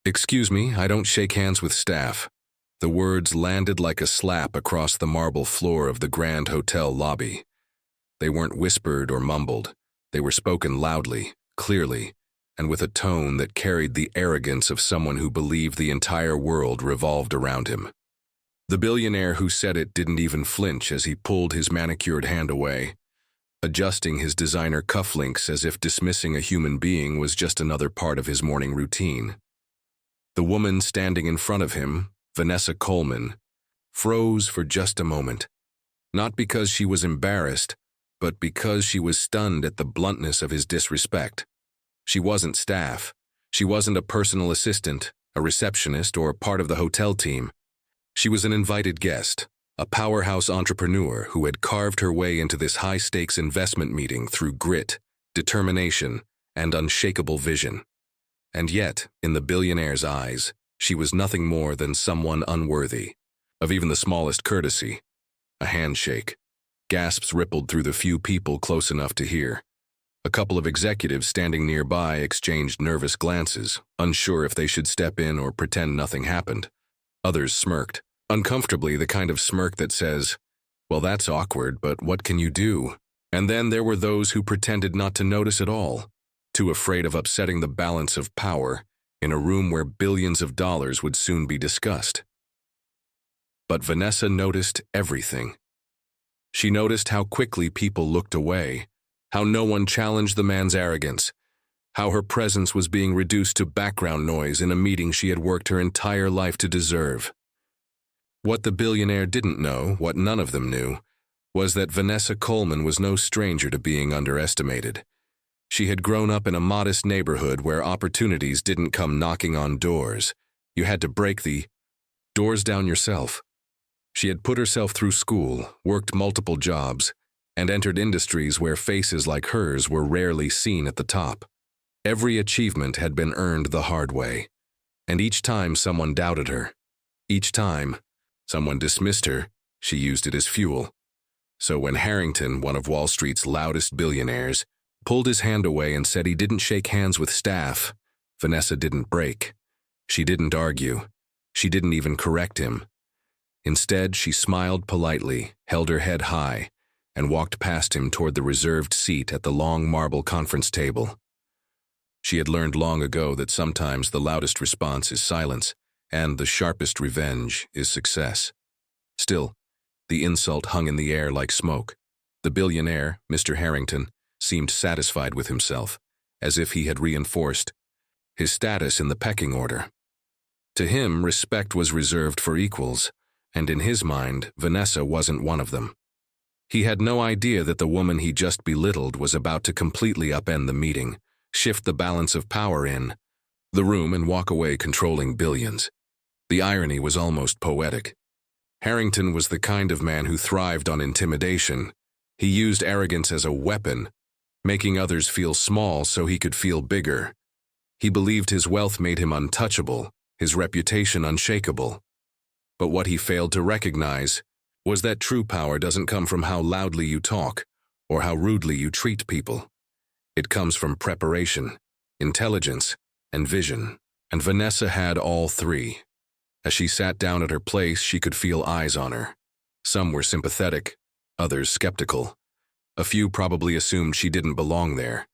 "Excuse me, I don't shake hands with staff." The words landed like a slap across the marble floor of the Grand Hotel lobby. They weren't whispered or mumbled. They were spoken loudly, clearly, and with a tone that carried the arrogance of someone who believed the entire world revolved around him. The billionaire who said it didn't even flinch as he pulled his manicured hand away, adjusting his designer cufflinks as if dismissing a human being was just another part of his morning routine. The woman standing in front of him, Vanessa Coleman, froze for just a moment, not because she was embarrassed, but because she was stunned at the bluntness of his disrespect. She wasn't staff. She wasn't a personal assistant, a receptionist, or part of the hotel team. She was an invited guest, a powerhouse entrepreneur who had carved her way into this high-stakes investment meeting through grit, determination, and unshakable vision. And yet, in the billionaire's eyes, she was nothing more than someone unworthy of even the smallest courtesy, a handshake. Gasps rippled through the few people close enough to hear. A couple of executives standing nearby exchanged nervous glances, unsure if they should step in or pretend nothing happened. Others smirked, uncomfortably, the kind of smirk that says, "Well, that's awkward, but what can you do?" And then there were those who pretended not to notice at all, too afraid of upsetting the balance of power in a room where billions of dollars would soon be discussed. But Vanessa noticed everything. She noticed how quickly people looked away, how no one challenged the man's arrogance, how her presence was being reduced to background noise in a meeting she had worked her entire life to deserve. What the billionaire didn't know, what none of them knew, was that Vanessa Coleman was no stranger to being underestimated. She had grown up in a modest neighborhood where opportunities didn't come knocking on doors. You had to break the doors down yourself. She had put herself through school, worked multiple jobs, and entered industries where faces like hers were rarely seen at the top. Every achievement had been earned the hard way, and each time someone doubted her, each time someone dismissed her, she used it as fuel. So when Harrington, one of Wall Street's loudest billionaires, pulled his hand away and said he didn't shake hands with staff, Vanessa didn't break. She didn't argue. She didn't even correct him. Instead, she smiled politely, held her head high, and walked past him toward the reserved seat at the long marble conference table. She had learned long ago that sometimes the loudest response is silence, and the sharpest revenge is success. Still, the insult hung in the air like smoke. The billionaire, Mr. Harrington, seemed satisfied with himself, as if he had reinforced his status in the pecking order. To him, respect was reserved for equals, and in his mind, Vanessa wasn't one of them. He had no idea that the woman he just belittled was about to completely upend the meeting, shift the balance of power in the room and walk away controlling billions. The irony was almost poetic. Harrington was the kind of man who thrived on intimidation. He used arrogance as a weapon, making others feel small so he could feel bigger. He believed his wealth made him untouchable, his reputation unshakable. But what he failed to recognize was that true power doesn't come from how loudly you talk or how rudely you treat people. It comes from preparation, intelligence, and vision. And Vanessa had all three. As she sat down at her place, she could feel eyes on her. Some were sympathetic, others skeptical. A few probably assumed she didn't belong there.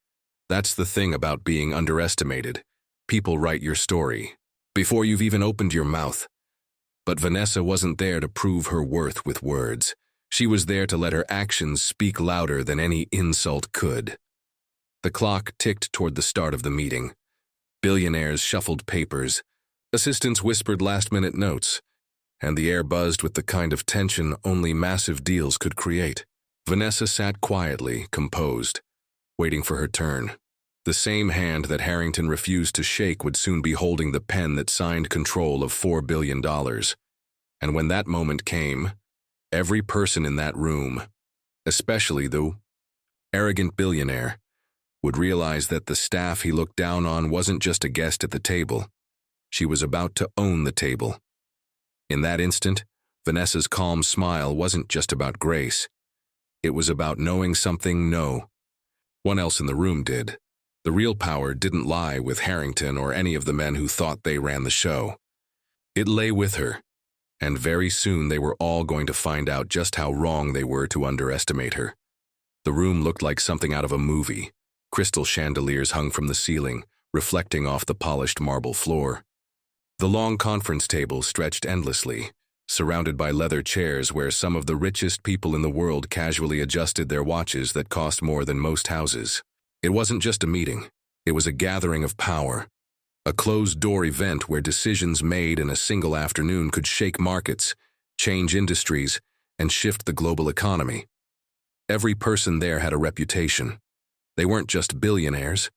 That's the thing about being underestimated. People write your story before you've even opened your mouth. But Vanessa wasn't there to prove her worth with words. She was there to let her actions speak louder than any insult could. The clock ticked toward the start of the meeting. Billionaires shuffled papers. Assistants whispered last-minute notes, and the air buzzed with the kind of tension only massive deals could create. Vanessa sat quietly, composed, waiting for her turn. The same hand that Harrington refused to shake would soon be holding the pen that signed control of $4 billion. And when that moment came, every person in that room, especially the arrogant billionaire, would realize that the staff he looked down on wasn't just a guest at the table. She was about to own the table. In that instant, Vanessa's calm smile wasn't just about grace. It was about knowing something no one else in the room did. The real power didn't lie with Harrington or any of the men who thought they ran the show. It lay with her, and very soon they were all going to find out just how wrong they were to underestimate her. The room looked like something out of a movie. Crystal chandeliers hung from the ceiling, reflecting off the polished marble floor. The long conference table stretched endlessly, surrounded by leather chairs where some of the richest people in the world casually adjusted their watches that cost more than most houses. It wasn't just a meeting. It was a gathering of power, a closed-door event where decisions made in a single afternoon could shake markets, change industries, and shift the global economy. Every person there had a reputation. They weren't just billionaires.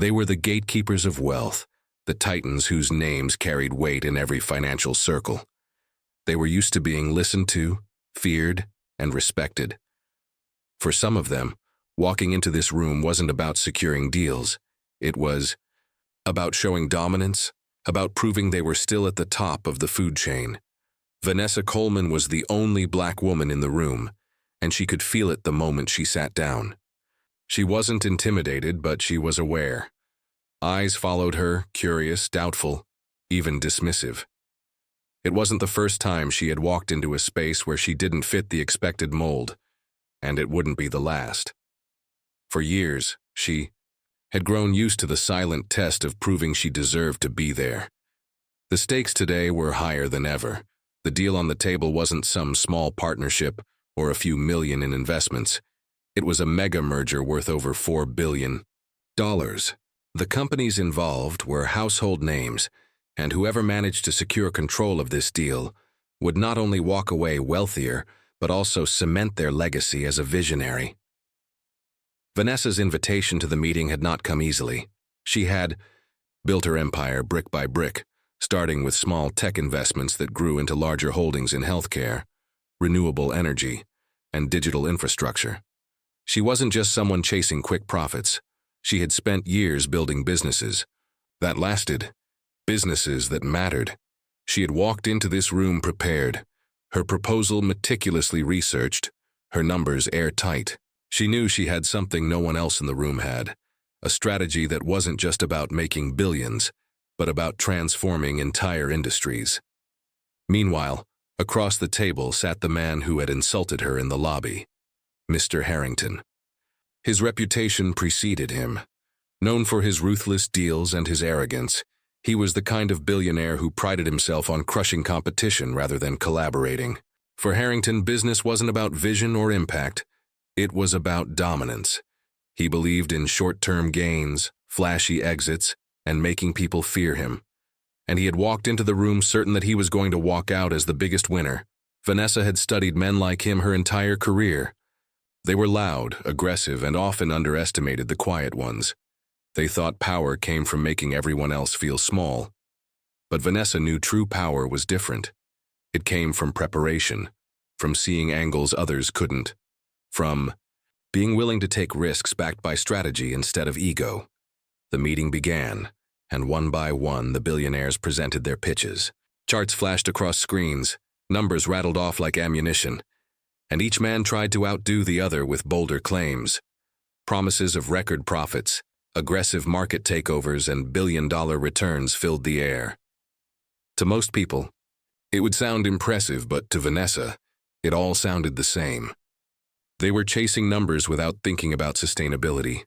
They were the gatekeepers of wealth, the titans whose names carried weight in every financial circle. They were used to being listened to, feared, and respected. For some of them, walking into this room wasn't about securing deals. It was about showing dominance, about proving they were still at the top of the food chain. Vanessa Coleman was the only black woman in the room, and she could feel it the moment she sat down. She wasn't intimidated, but she was aware. Eyes followed her, curious, doubtful, even dismissive. It wasn't the first time she had walked into a space where she didn't fit the expected mold, and it wouldn't be the last. For years, she had grown used to the silent test of proving she deserved to be there. The stakes today were higher than ever. The deal on the table wasn't some small partnership or a few million in investments. It was a mega merger worth over $4 billion. The companies involved were household names, and whoever managed to secure control of this deal would not only walk away wealthier, but also cement their legacy as a visionary. Vanessa's invitation to the meeting had not come easily. She had built her empire brick by brick, starting with small tech investments that grew into larger holdings in healthcare, renewable energy, and digital infrastructure. She wasn't just someone chasing quick profits. She had spent years building businesses that lasted, businesses that mattered. She had walked into this room prepared, her proposal meticulously researched, her numbers airtight. She knew she had something no one else in the room had, a strategy that wasn't just about making billions, but about transforming entire industries. Meanwhile, across the table sat the man who had insulted her in the lobby, Mr. Harrington. His reputation preceded him. Known for his ruthless deals and his arrogance, he was the kind of billionaire who prided himself on crushing competition rather than collaborating. For Harrington, business wasn't about vision or impact. It was about dominance. He believed in short-term gains, flashy exits, and making people fear him. And he had walked into the room certain that he was going to walk out as the biggest winner. Vanessa had studied men like him her entire career. They were loud, aggressive, and often underestimated the quiet ones. They thought power came from making everyone else feel small. But Vanessa knew true power was different. It came from preparation, from seeing angles others couldn't, from being willing to take risks backed by strategy instead of ego. The meeting began, and one by one the billionaires presented their pitches. Charts flashed across screens, numbers rattled off like ammunition, and each man tried to outdo the other with bolder claims. Promises of record profits, aggressive market takeovers, and billion-dollar returns filled the air. To most people, it would sound impressive, but to Vanessa, it all sounded the same. They were chasing numbers without thinking about sustainability,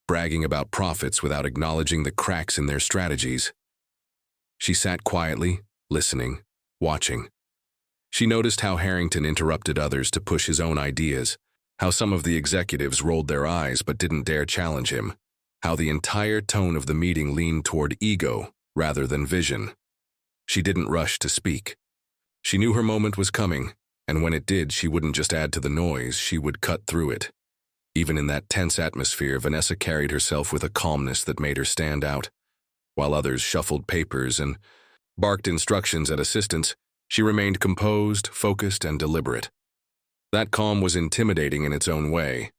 bragging about profits without acknowledging the cracks in their strategies. She sat quietly, listening, watching. She noticed how Harrington interrupted others to push his own ideas, how some of the executives rolled their eyes but didn't dare challenge him, how the entire tone of the meeting leaned toward ego rather than vision. She didn't rush to speak. She knew her moment was coming, and when it did, she wouldn't just add to the noise, she would cut through it. Even in that tense atmosphere, Vanessa carried herself with a calmness that made her stand out. While others shuffled papers and barked instructions at assistants, she remained composed, focused, and deliberate. That calm was intimidating in its own way.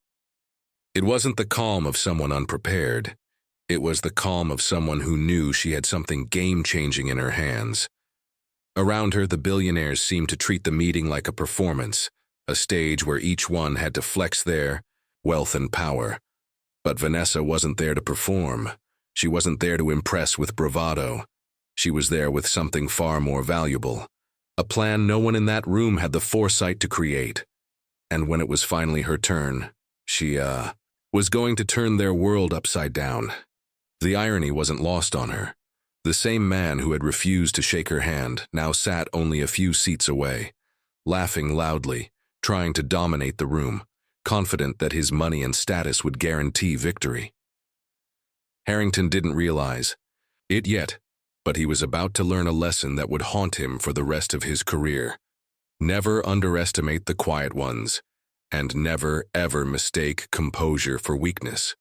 It wasn't the calm of someone unprepared. It was the calm of someone who knew she had something game-changing in her hands. Around her, the billionaires seemed to treat the meeting like a performance, a stage where each one had to flex their wealth and power. But Vanessa wasn't there to perform. She wasn't there to impress with bravado. She was there with something far more valuable. A plan no one in that room had the foresight to create. And when it was finally her turn, she, was going to turn their world upside down. The irony wasn't lost on her. The same man who had refused to shake her hand now sat only a few seats away, laughing loudly, trying to dominate the room, confident that his money and status would guarantee victory. Harrington didn't realize it yet, but he was about to learn a lesson that would haunt him for the rest of his career. Never underestimate the quiet ones, and never, ever mistake composure for weakness.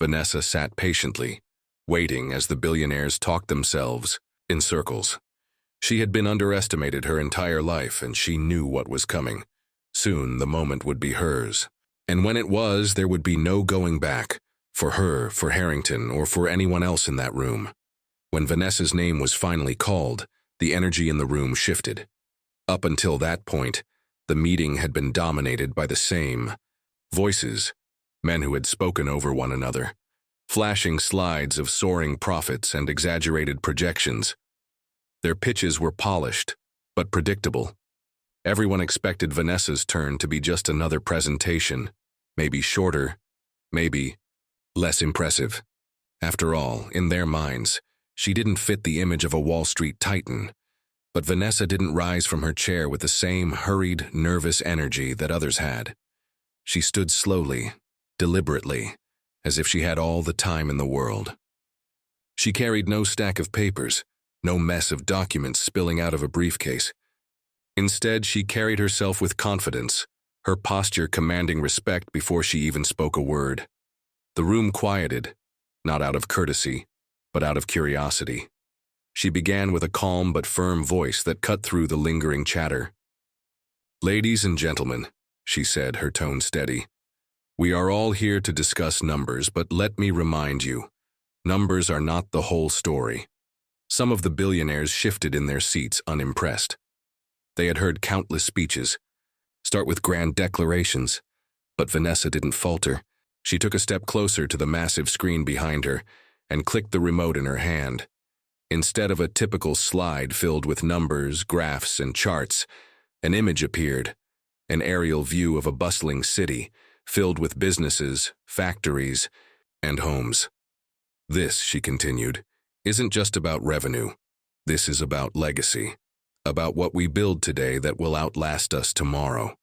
Vanessa sat patiently, waiting as the billionaires talked themselves in circles. She had been underestimated her entire life, and she knew what was coming. Soon the moment would be hers. And when it was, there would be no going back, for her, for Harrington, or for anyone else in that room. When Vanessa's name was finally called, the energy in the room shifted. Up until that point, the meeting had been dominated by the same voices, men who had spoken over one another, flashing slides of soaring profits and exaggerated projections. Their pitches were polished, but predictable. Everyone expected Vanessa's turn to be just another presentation, maybe shorter, maybe less impressive. After all, in their minds, she didn't fit the image of a Wall Street titan. But Vanessa didn't rise from her chair with the same hurried, nervous energy that others had. She stood slowly, deliberately, as if she had all the time in the world. She carried no stack of papers, no mess of documents spilling out of a briefcase. Instead, she carried herself with confidence, her posture commanding respect before she even spoke a word. The room quieted, not out of courtesy, but out of curiosity. She began with a calm but firm voice that cut through the lingering chatter. "Ladies and gentlemen," she said, her tone steady, "we are all here to discuss numbers, but let me remind you, numbers are not the whole story." Some of the billionaires shifted in their seats, unimpressed. They had heard countless speeches, start with grand declarations, but Vanessa didn't falter. She took a step closer to the massive screen behind her and clicked the remote in her hand. Instead of a typical slide filled with numbers, graphs, and charts, an image appeared, an aerial view of a bustling city filled with businesses, factories, and homes. "This," she continued, "isn't just about revenue. This is about legacy, about what we build today that will outlast us tomorrow."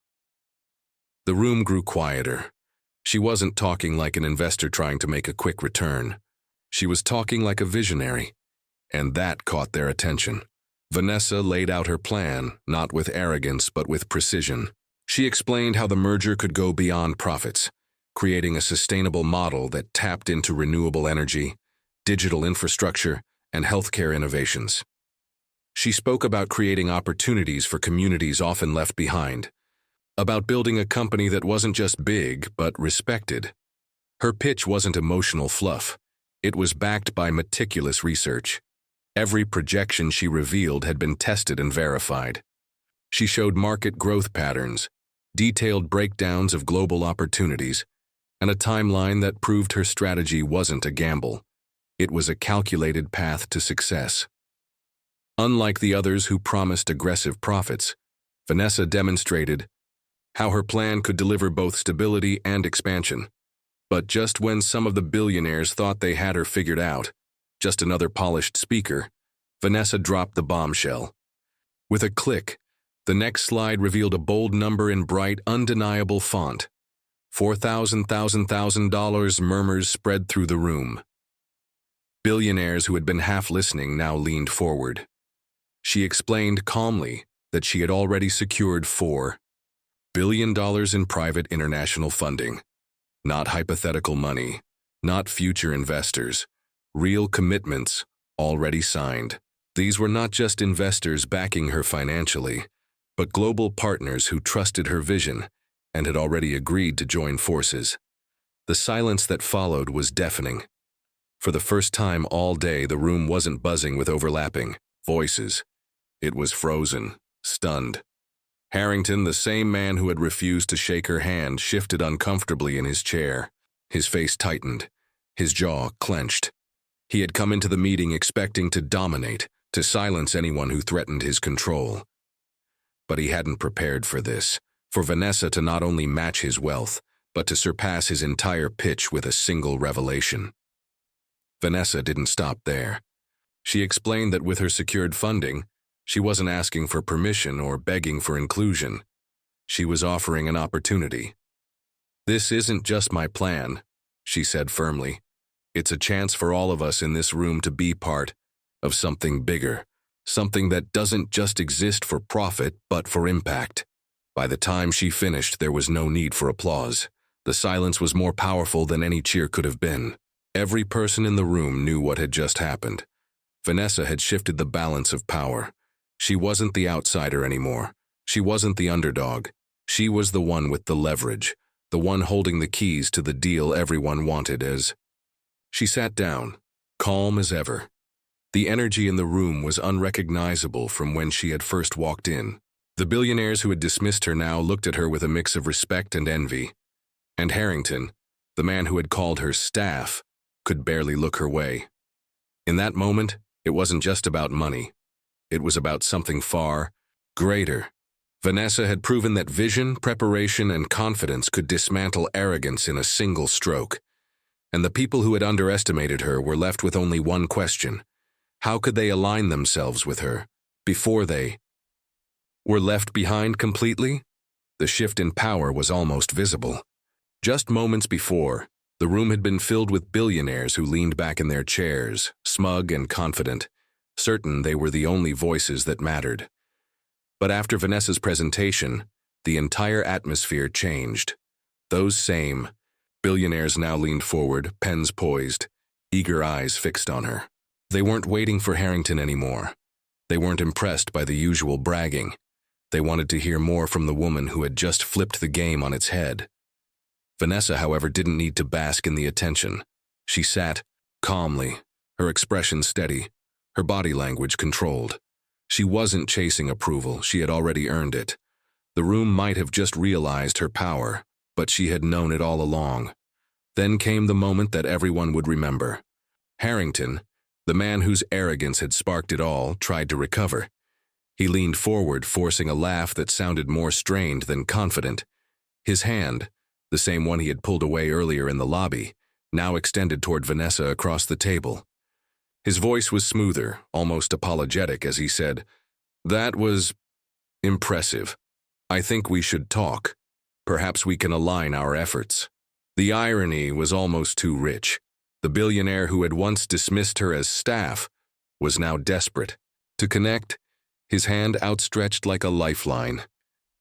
The room grew quieter. She wasn't talking like an investor trying to make a quick return. She was talking like a visionary. And that caught their attention. Vanessa laid out her plan, not with arrogance but with precision. She explained how the merger could go beyond profits, creating a sustainable model that tapped into renewable energy, digital infrastructure, and healthcare innovations. She spoke about creating opportunities for communities often left behind, about building a company that wasn't just big but respected. Her pitch wasn't emotional fluff. It was backed by meticulous research. Every projection she revealed had been tested and verified. She showed market growth patterns, detailed breakdowns of global opportunities, and a timeline that proved her strategy wasn't a gamble. It was a calculated path to success. Unlike the others who promised aggressive profits, Vanessa demonstrated how her plan could deliver both stability and expansion. But just when some of the billionaires thought they had her figured out, just another polished speaker, Vanessa dropped the bombshell. With a click, the next slide revealed a bold number in bright, undeniable font. $4,000, murmurs spread through the room. Billionaires who had been half listening now leaned forward. She explained calmly that she had already secured $4 billion in private international funding. Not hypothetical money, not future investors. Real commitments, already signed. These were not just investors backing her financially, but global partners who trusted her vision and had already agreed to join forces. The silence that followed was deafening. For the first time all day, the room wasn't buzzing with overlapping voices. It was frozen, stunned. Harrington, the same man who had refused to shake her hand, shifted uncomfortably in his chair. His face tightened, his jaw clenched. He had come into the meeting expecting to dominate, to silence anyone who threatened his control. But he hadn't prepared for this, for Vanessa to not only match his wealth, but to surpass his entire pitch with a single revelation. Vanessa didn't stop there. She explained that with her secured funding, she wasn't asking for permission or begging for inclusion. She was offering an opportunity. "This isn't just my plan," she said firmly. "It's a chance for all of us in this room to be part of something bigger, something that doesn't just exist for profit, but for impact." By the time she finished, there was no need for applause. The silence was more powerful than any cheer could have been. Every person in the room knew what had just happened. Vanessa had shifted the balance of power. She wasn't the outsider anymore. She wasn't the underdog. She was the one with the leverage, the one holding the keys to the deal everyone wanted. As she sat down, calm as ever. The energy in the room was unrecognizable from when she had first walked in. The billionaires who had dismissed her now looked at her with a mix of respect and envy. And Harrington, the man who had called her staff, could barely look her way. In that moment, it wasn't just about money. It was about something far greater. Vanessa had proven that vision, preparation, and confidence could dismantle arrogance in a single stroke. And the people who had underestimated her were left with only one question. How could they align themselves with her before they were left behind completely? The shift in power was almost visible. Just moments before, the room had been filled with billionaires who leaned back in their chairs, smug and confident, certain they were the only voices that mattered. But after Vanessa's presentation, the entire atmosphere changed. Those same billionaires now leaned forward, pens poised, eager eyes fixed on her. They weren't waiting for Harrington anymore. They weren't impressed by the usual bragging. They wanted to hear more from the woman who had just flipped the game on its head. Vanessa, however, didn't need to bask in the attention. She sat calmly, her expression steady, her body language controlled. She wasn't chasing approval, she had already earned it. The room might have just realized her power, but she had known it all along. Then came the moment that everyone would remember. Harrington, the man whose arrogance had sparked it all, tried to recover. He leaned forward, forcing a laugh that sounded more strained than confident. His hand, the same one he had pulled away earlier in the lobby, now extended toward Vanessa across the table. His voice was smoother, almost apologetic, as he said, "That was impressive. I think we should talk. Perhaps we can align our efforts." The irony was almost too rich. The billionaire who had once dismissed her as staff was now desperate. To connect, his hand outstretched like a lifeline.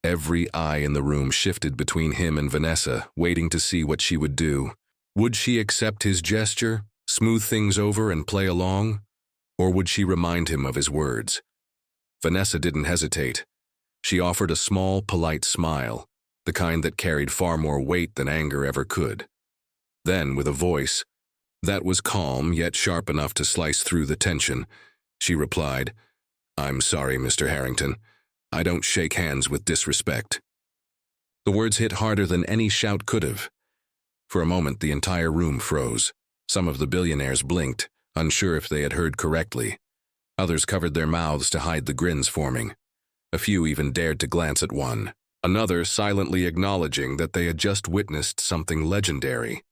Every eye in the room shifted between him and Vanessa, waiting to see what she would do. Would she accept his gesture, smooth things over and play along? Or would she remind him of his words? Vanessa didn't hesitate. She offered a small, polite smile, the kind that carried far more weight than anger ever could. Then, with a voice that was calm yet sharp enough to slice through the tension, she replied, "I'm sorry, Mr. Harrington. I don't shake hands with disrespect." The words hit harder than any shout could have. For a moment, the entire room froze. Some of the billionaires blinked, unsure if they had heard correctly. Others covered their mouths to hide the grins forming. A few even dared to glance at one. Another silently acknowledging that they had just witnessed something legendary.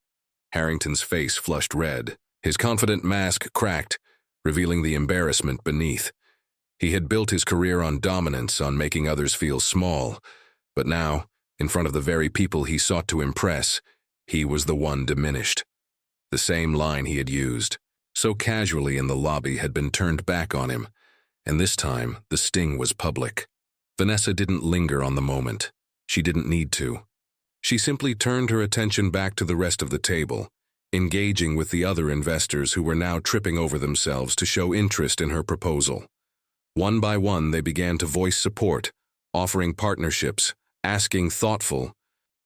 Harrington's face flushed red. His confident mask cracked, revealing the embarrassment beneath. He had built his career on dominance, on making others feel small. But now, in front of the very people he sought to impress, he was the one diminished. The same line he had used, so casually in the lobby, had been turned back on him, and this time the sting was public. Vanessa didn't linger on the moment. She didn't need to. She simply turned her attention back to the rest of the table, engaging with the other investors who were now tripping over themselves to show interest in her proposal. One by one, they began to voice support, offering partnerships, asking thoughtful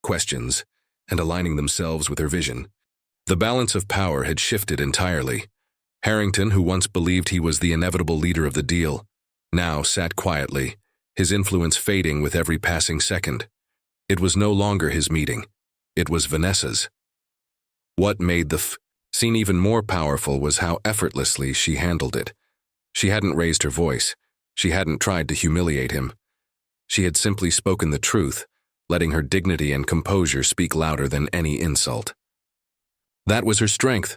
questions, and aligning themselves with her vision. The balance of power had shifted entirely. Harrington, who once believed he was the inevitable leader of the deal, now sat quietly, his influence fading with every passing second. It was no longer his meeting. It was Vanessa's. What made the scene even more powerful was how effortlessly she handled it. She hadn't raised her voice. She hadn't tried to humiliate him. She had simply spoken the truth, letting her dignity and composure speak louder than any insult. That was her strength.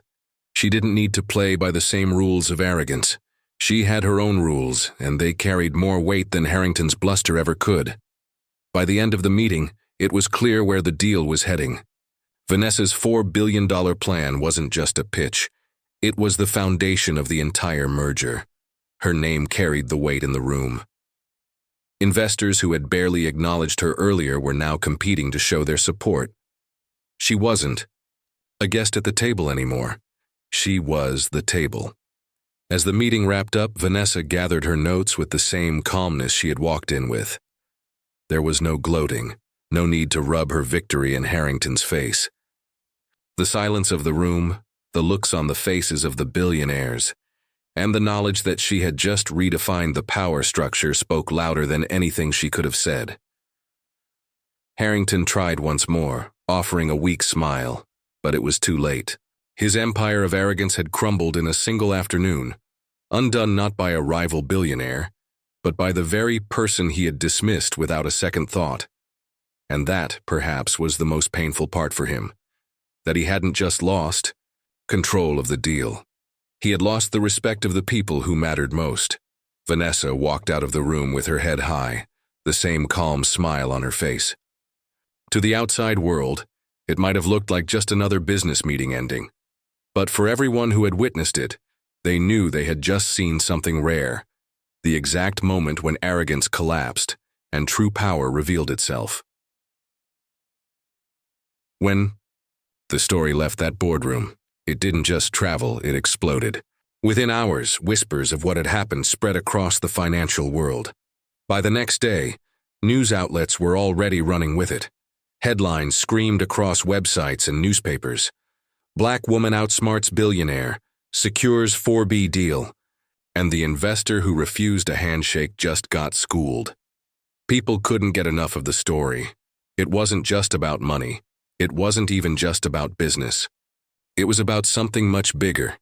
She didn't need to play by the same rules of arrogance. She had her own rules, and they carried more weight than Harrington's bluster ever could. By the end of the meeting, it was clear where the deal was heading. Vanessa's $4 billion plan wasn't just a pitch. It was the foundation of the entire merger. Her name carried the weight in the room. Investors who had barely acknowledged her earlier were now competing to show their support. She wasn't a guest at the table anymore. She was the table. As the meeting wrapped up, Vanessa gathered her notes with the same calmness she had walked in with. There was no gloating, no need to rub her victory in Harrington's face. The silence of the room, the looks on the faces of the billionaires, and the knowledge that she had just redefined the power structure spoke louder than anything she could have said. Harrington tried once more, offering a weak smile, but it was too late. His empire of arrogance had crumbled in a single afternoon, undone not by a rival billionaire, but by the very person he had dismissed without a second thought. And that, perhaps, was the most painful part for him. That he hadn't just lost control of the deal. He had lost the respect of the people who mattered most. Vanessa walked out of the room with her head high, the same calm smile on her face. To the outside world, it might have looked like just another business meeting ending. But for everyone who had witnessed it, they knew they had just seen something rare, the exact moment when arrogance collapsed and true power revealed itself. When the story left that boardroom, it didn't just travel, it exploded. Within hours, whispers of what had happened spread across the financial world. By the next day, news outlets were already running with it. Headlines screamed across websites and newspapers. Black woman outsmarts billionaire, secures 4B deal, and the investor who refused a handshake just got schooled. People couldn't get enough of the story. It wasn't just about money. It wasn't even just about business. It was about something much bigger,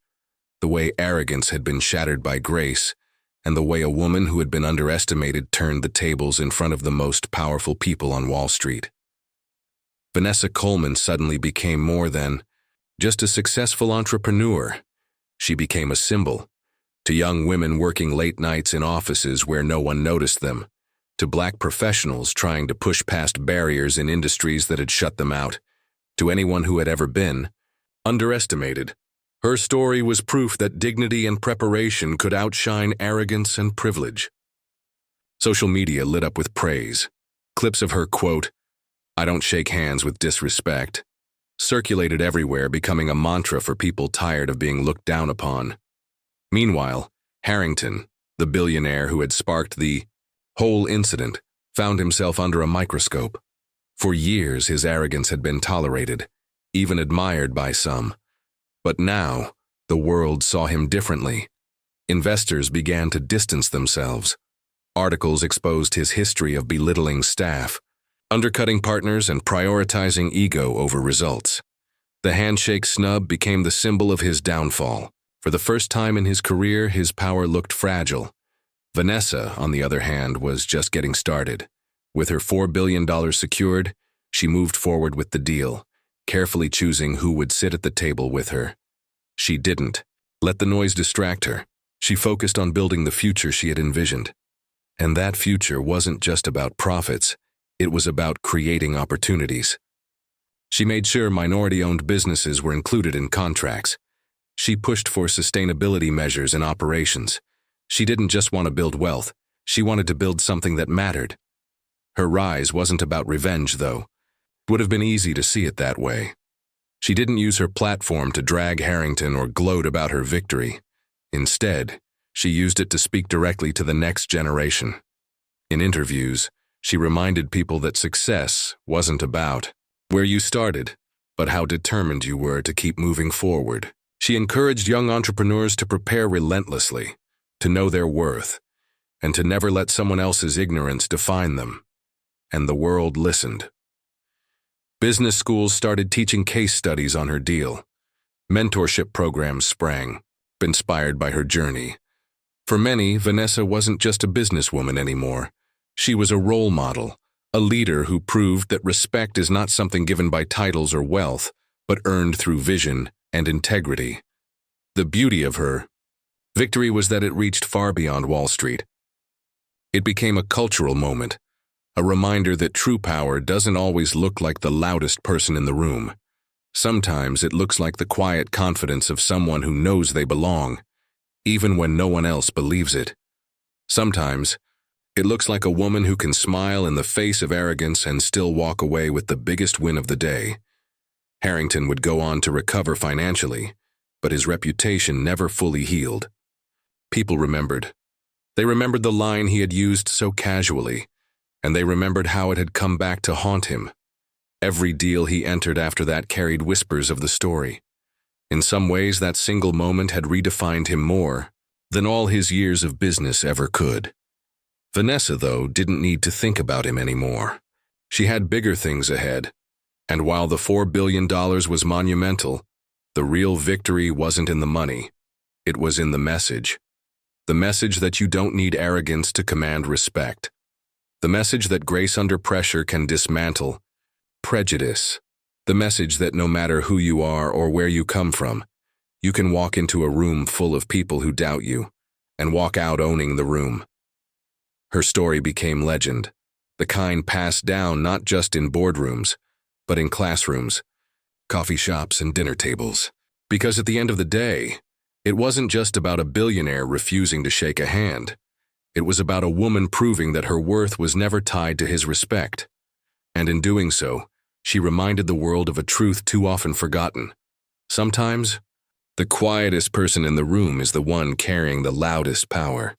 the way arrogance had been shattered by grace, and the way a woman who had been underestimated turned the tables in front of the most powerful people on Wall Street. Vanessa Coleman suddenly became more than just a successful entrepreneur. She became a symbol. To young women working late nights in offices where no one noticed them, to black professionals trying to push past barriers in industries that had shut them out, to anyone who had ever been underestimated. Her story was proof that dignity and preparation could outshine arrogance and privilege. Social media lit up with praise. Clips of her quote, "I don't shake hands with disrespect," circulated everywhere, becoming a mantra for people tired of being looked down upon. Meanwhile, Harrington, the billionaire who had sparked the whole incident, found himself under a microscope. For years, his arrogance had been tolerated, even admired by some. But now, the world saw him differently. Investors began to distance themselves. Articles exposed his history of belittling staff, undercutting partners, and prioritizing ego over results. The handshake snub became the symbol of his downfall. For the first time in his career, his power looked fragile. Vanessa, on the other hand, was just getting started. With her $4 billion secured, she moved forward with the deal, carefully choosing who would sit at the table with her. She didn't let the noise distract her. She focused on building the future she had envisioned. And that future wasn't just about profits. It was about creating opportunities. She made sure minority-owned businesses were included in contracts. She pushed for sustainability measures in operations. She didn't just want to build wealth. She wanted to build something that mattered. Her rise wasn't about revenge, though. It would have been easy to see it that way. She didn't use her platform to drag Harrington or gloat about her victory. Instead, she used it to speak directly to the next generation. In interviews, she reminded people that success wasn't about where you started, but how determined you were to keep moving forward. She encouraged young entrepreneurs to prepare relentlessly, to know their worth, and to never let someone else's ignorance define them. And the world listened. Business schools started teaching case studies on her deal. Mentorship programs sprang, inspired by her journey. For many, Vanessa wasn't just a businesswoman anymore. She was a role model, a leader who proved that respect is not something given by titles or wealth, but earned through vision and integrity. The beauty of her victory was that it reached far beyond Wall Street. It became a cultural moment, a reminder that true power doesn't always look like the loudest person in the room. Sometimes it looks like the quiet confidence of someone who knows they belong, even when no one else believes it. Sometimes it looks like a woman who can smile in the face of arrogance and still walk away with the biggest win of the day. Harrington would go on to recover financially, but his reputation never fully healed. People remembered. They remembered the line he had used so casually, and they remembered how it had come back to haunt him. Every deal he entered after that carried whispers of the story. In some ways, that single moment had redefined him more than all his years of business ever could. Vanessa, though, didn't need to think about him anymore. She had bigger things ahead, and while the $4 billion was monumental, the real victory wasn't in the money. It was in the message. The message that you don't need arrogance to command respect. The message that grace under pressure can dismantle prejudice. The message that no matter who you are or where you come from, you can walk into a room full of people who doubt you and walk out owning the room. Her story became legend, the kind passed down not just in boardrooms, but in classrooms, coffee shops, and dinner tables. Because at the end of the day, it wasn't just about a billionaire refusing to shake a hand. It was about a woman proving that her worth was never tied to his respect. And in doing so, she reminded the world of a truth too often forgotten. Sometimes, the quietest person in the room is the one carrying the loudest power.